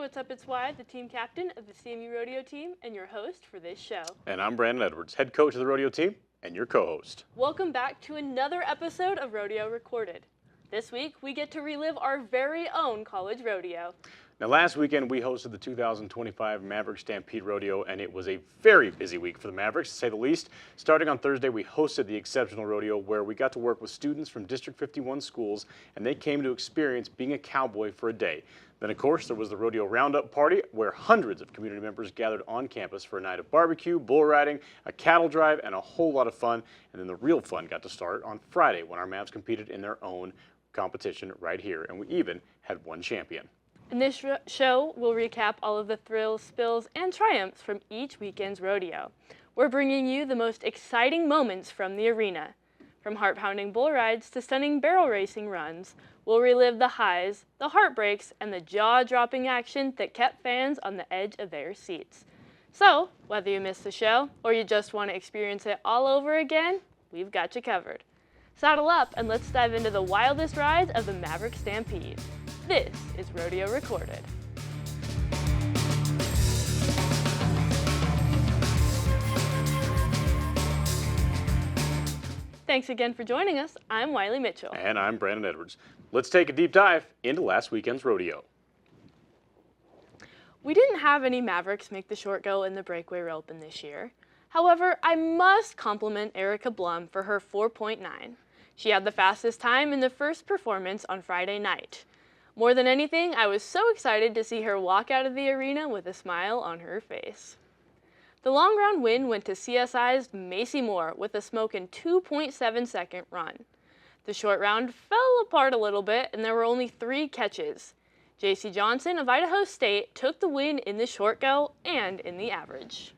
what's up? It's Wyatt, the team captain of the CMU Rodeo team and your host for this show. And I'm Brandon Edwards, head coach of the rodeo team and your co-host. Welcome back to another episode of Rodeo Recorded. This week, we get to relive our very own college rodeo. Now, last weekend, we hosted the 2025 Maverick Stampede Rodeo, and it was a very busy week for the Mavericks, to say the least. Starting on Thursday, we hosted the Exceptional Rodeo, where we got to work with students from District 51 schools, and they came to experience being a cowboy for a day. Then, of course, there was the Rodeo Roundup Party, where hundreds of community members gathered on campus for a night of barbecue, bull riding, a cattle drive, and a whole lot of fun. And then the real fun got to start on Friday, when our Mavs competed in their own competition right here, and we even had one champion. In this show, we'll recap all of the thrills, spills, and triumphs from each weekend's rodeo. We're bringing you the most exciting moments from the arena. From heart-pounding bull rides to stunning barrel racing runs, we'll relive the highs, the heartbreaks, and the jaw-dropping action that kept fans on the edge of their seats. So, whether you missed the show or you just want to experience it all over again, we've got you covered. Saddle up and let's dive into the wildest rides of the Maverick Stampede. This is Rodeo Recorded. Thanks again for joining us. I'm Wiley Mitchell. And I'm Brandon Edwards. Let's take a deep dive into last weekend's rodeo. We didn't have any Mavericks make the short go in the breakaway open this year. However, I must compliment Erica Blum for her 4.9. She had the fastest time in the first performance on Friday night. More than anything, I was so excited to see her walk out of the arena with a smile on her face. The long round win went to CSI's Macy Moore with a smoking 2.7-second run. The short round fell apart a little bit and there were only 3 catches. JC Johnson of Idaho State took the win in the short go and in the average.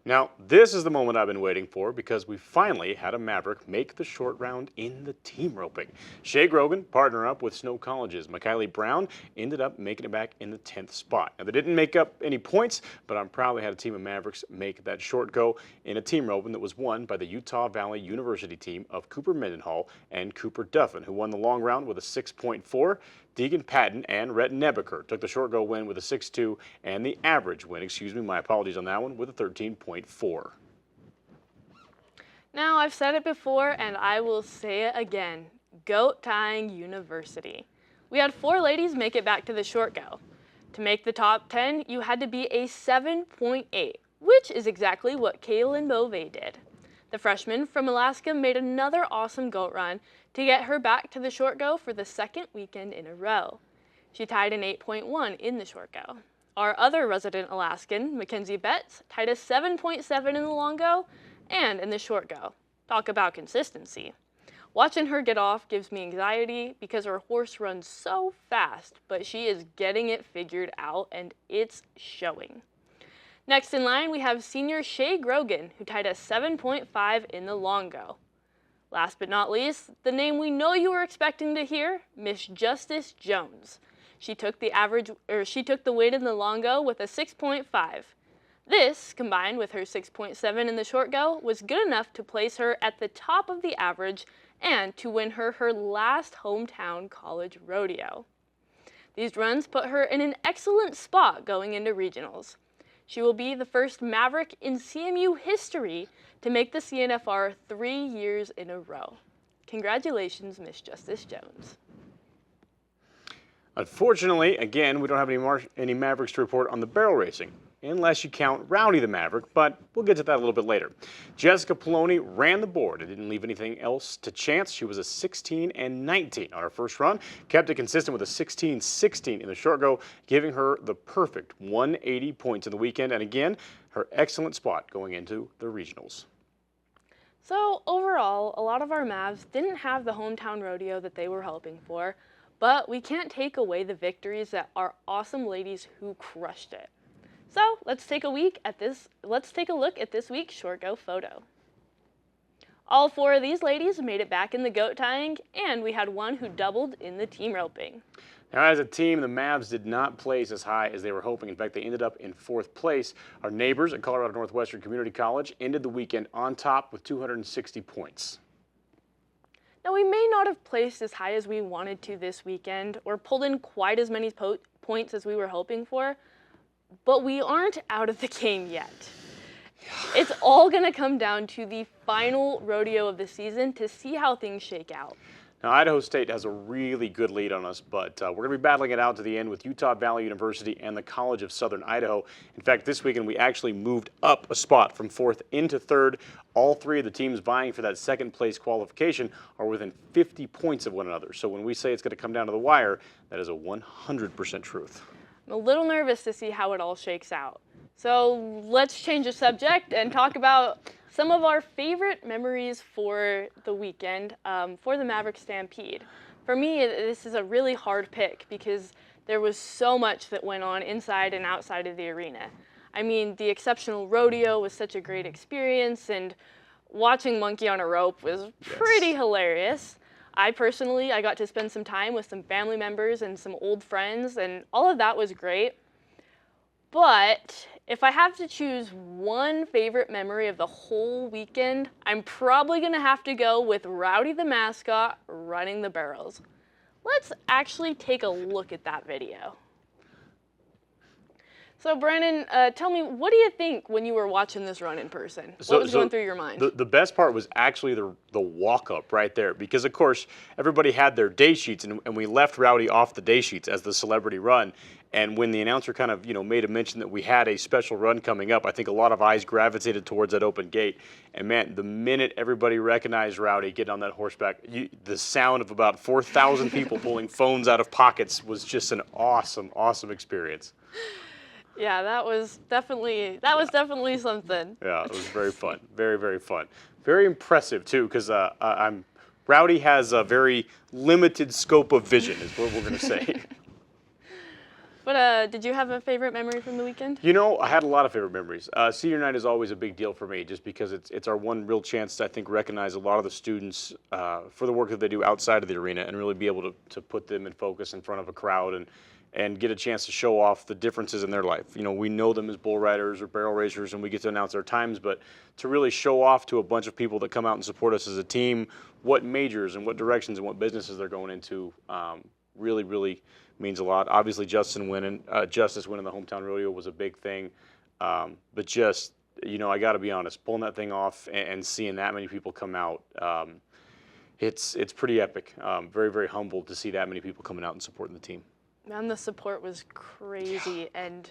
Now, this is the moment I've been waiting for because we finally had a Maverick make the short round in the team roping. Shay Grogan, partner up with Snow College's McKiley Brown, ended up making it back in the 10th spot. Now, they didn't make up any points, but I'm proud they had a team of Mavericks make that short go in a team roping that was won by the Utah Valley University team of Cooper Mendenhall and Cooper Duffin, who won the long round with a 6.4. Deegan Patton and Rhett Nebeker took the short go win with a 6.2 and the average win, my apologies on that one, with a 13.4. Now, I've said it before and I will say it again, Goat Tying University. We had 4 ladies make it back to the short go. To make the top 10, you had to be a 7.8, which is exactly what Kaylin Bovee did. The freshman from Alaska made another awesome goat run to get her back to the short go for the second weekend in a row. She tied an 8.1 in the short go. Our other resident Alaskan, Mackenzie Betts, tied a 7.7 in the long go and in the short go. Talk about consistency. Watching her get off gives me anxiety because her horse runs so fast, but she is getting it figured out and it's showing. Next in line, we have senior Shay Grogan, who tied a 7.5 in the long go. Last but not least, the name we know you were expecting to hear, Miss Justice Jones. She took the win in the long go with a 6.5. This, combined with her 6.7 in the short go, was good enough to place her at the top of the average and to win her last hometown college rodeo. These runs put her in an excellent spot going into regionals. She will be the first Maverick in CMU history to make the CNFR 3 years in a row. Congratulations, Miss Justice Jones. Unfortunately, again, we don't have any Mavericks to report on the barrel racing, unless you count Rowdy the Maverick, but we'll get to that a little bit later. Jessica Poloni ran the board and didn't leave anything else to chance. She was a 16 and 19 on her first run, kept it consistent with a 16-16 in the short go, giving her the perfect 180 points in the weekend, and again, her excellent spot going into the regionals. So overall, a lot of our Mavs didn't have the hometown rodeo that they were hoping for, but we can't take away the victories that our awesome ladies who crushed it. So let's take a look at this week's short go photo. All 4 of these ladies made it back in the goat tying, and we had one who doubled in the team roping. Now, as a team, the Mavs did not place as high as they were hoping. In fact, they ended up in 4th place. Our neighbors at Colorado Northwestern Community College ended the weekend on top with 260 points. Now, we may not have placed as high as we wanted to this weekend or pulled in quite as many points as we were hoping for, but we aren't out of the game yet. It's all going to come down to the final rodeo of the season to see how things shake out. Now, Idaho State has a really good lead on us, but we're going to be battling it out to the end with Utah Valley University and the College of Southern Idaho. In fact, this weekend we actually moved up a spot from 4th into 3rd. All three of the teams vying for that second place qualification are within 50 points of one another. So when we say it's going to come down to the wire, that is a 100% truth. I'm a little nervous to see how it all shakes out. So let's change the subject and talk about some of our favorite memories for the weekend for the Maverick Stampede. For me, this is a really hard pick because there was so much that went on inside and outside of the arena. I mean, the exceptional rodeo was such a great experience, and watching Monkey on a Rope was pretty hilarious. I got to spend some time with some family members and some old friends, and all of that was great. But if I have to choose one favorite memory of the whole weekend, I'm probably going to have to go with Rowdy the mascot running the barrels. Let's actually take a look at that video. So Brandon, tell me, what do you think when you were watching this run in person? What was going through your mind? The best part was actually the walk-up right there, because of course everybody had their day sheets, and we left Rowdy off the day sheets as the celebrity run. And when the announcer kind of made a mention that we had a special run coming up, I think a lot of eyes gravitated towards that open gate. And man, the minute everybody recognized Rowdy getting on that horseback, the sound of about 4,000 people pulling phones out of pockets was just an awesome, awesome experience. Yeah, that was definitely something. Yeah, it was very fun. Very, very fun. Very impressive too, because Rowdy has a very limited scope of vision, is what we're going to say. But did you have a favorite memory from the weekend? I had a lot of favorite memories. Senior night is always a big deal for me, just because it's our one real chance to, I think, recognize a lot of the students for the work that they do outside of the arena, and really be able to put them in focus in front of a crowd and get a chance to show off the differences in their life. We know them as bull riders or barrel racers, and we get to announce their times, but to really show off to a bunch of people that come out and support us as a team what majors and what directions and what businesses they're going into really, really means a lot. Obviously, Justice winning the hometown rodeo was a big thing, but just, I got to be honest, pulling that thing off and seeing that many people come out, it's pretty epic. Very, very humbled to see that many people coming out and supporting the team. Man, the support was crazy, and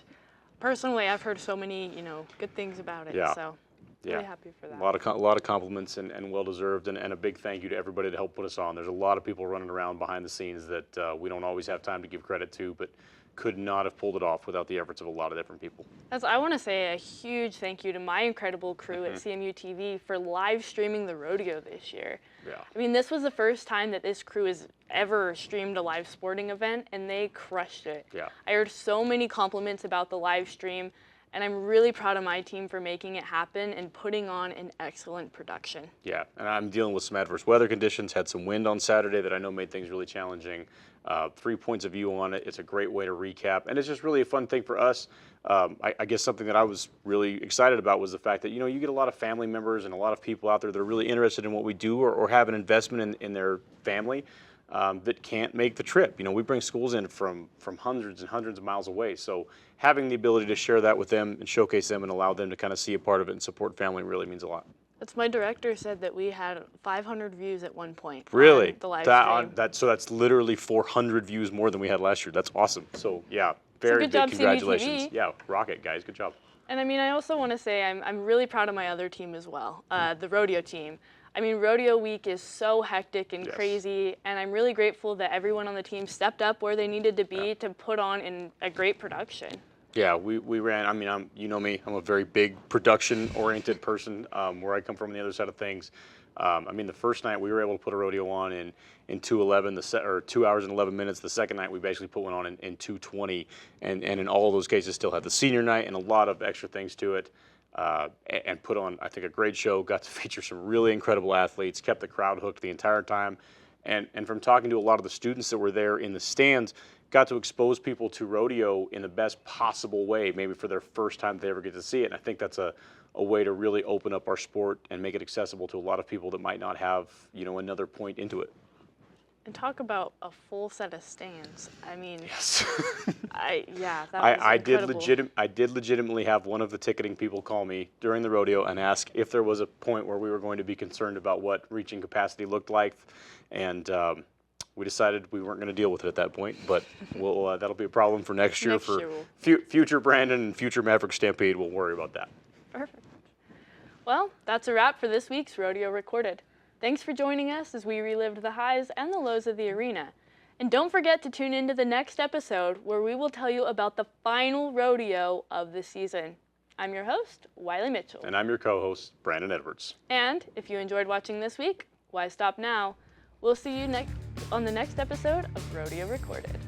personally, I've heard so many, good things about it. Yeah. So, really happy for that. A lot of compliments and well deserved, and a big thank you to everybody that helped put us on. There's a lot of people running around behind the scenes that we don't always have time to give credit to, but could not have pulled it off without the efforts of a lot of different people. I want to say a huge thank you to my incredible crew at CMU-TV for live streaming the rodeo this year. Yeah. I mean, this was the first time that this crew has ever streamed a live sporting event, and they crushed it. Yeah. I heard so many compliments about the live stream, and I'm really proud of my team for making it happen and putting on an excellent production. Yeah, and I'm dealing with some adverse weather conditions. Had some wind on Saturday that I know made things really challenging. 3 points of view on it. It's a great way to recap, and it's just really a fun thing for us. I guess something that I was really excited about was the fact that, you get a lot of family members and a lot of people out there that are really interested in what we do or have an investment in their family that can't make the trip. We bring schools in from hundreds and hundreds of miles away, so having the ability to share that with them and showcase them and allow them to kind of see a part of it and support family really means a lot. My director said that we had 500 views at one point. Really? On the live stream. So that's literally 400 views more than we had last year. That's awesome. So yeah, very big congratulations. CMU-TV. Yeah, rock it, guys. Good job. And I mean, I also want to say I'm really proud of my other team as well, the rodeo team. I mean, rodeo week is so hectic and crazy, and I'm really grateful that everyone on the team stepped up where they needed to be to put on a great production. Yeah, we ran. I mean, you know me. I'm a very big production-oriented person. Where I come from on the other side of things. I mean, the first night we were able to put a rodeo on in 2:11, or 2 hours and 11 minutes. The second night we basically put one on in 2:20, and in all of those cases still had the senior night and a lot of extra things to it. And put on, I think, a great show. Got to feature some really incredible athletes. Kept the crowd hooked the entire time. And from talking to a lot of the students that were there in the stands, got to expose people to rodeo in the best possible way, maybe for their first time they ever get to see it. And I think that's a way to really open up our sport and make it accessible to a lot of people that might not have, another point into it. And talk about a full set of stands. I mean, yes. Yeah, that was incredible. I did legitimately have one of the ticketing people call me during the rodeo and ask if there was a point where we were going to be concerned about what reaching capacity looked like, and we decided we weren't going to deal with it at that point. But that'll be a problem for next year. Future Brandon and future Maverick Stampede. We'll worry about that. Perfect. Well, that's a wrap for this week's Rodeo Recorded. Thanks for joining us as we relived the highs and the lows of the arena. And don't forget to tune into the next episode where we will tell you about the final rodeo of the season. I'm your host, Wiley Mitchell. And I'm your co-host, Brandon Edwards. And if you enjoyed watching this week, why stop now? We'll see you on the next episode of Rodeo Recorded.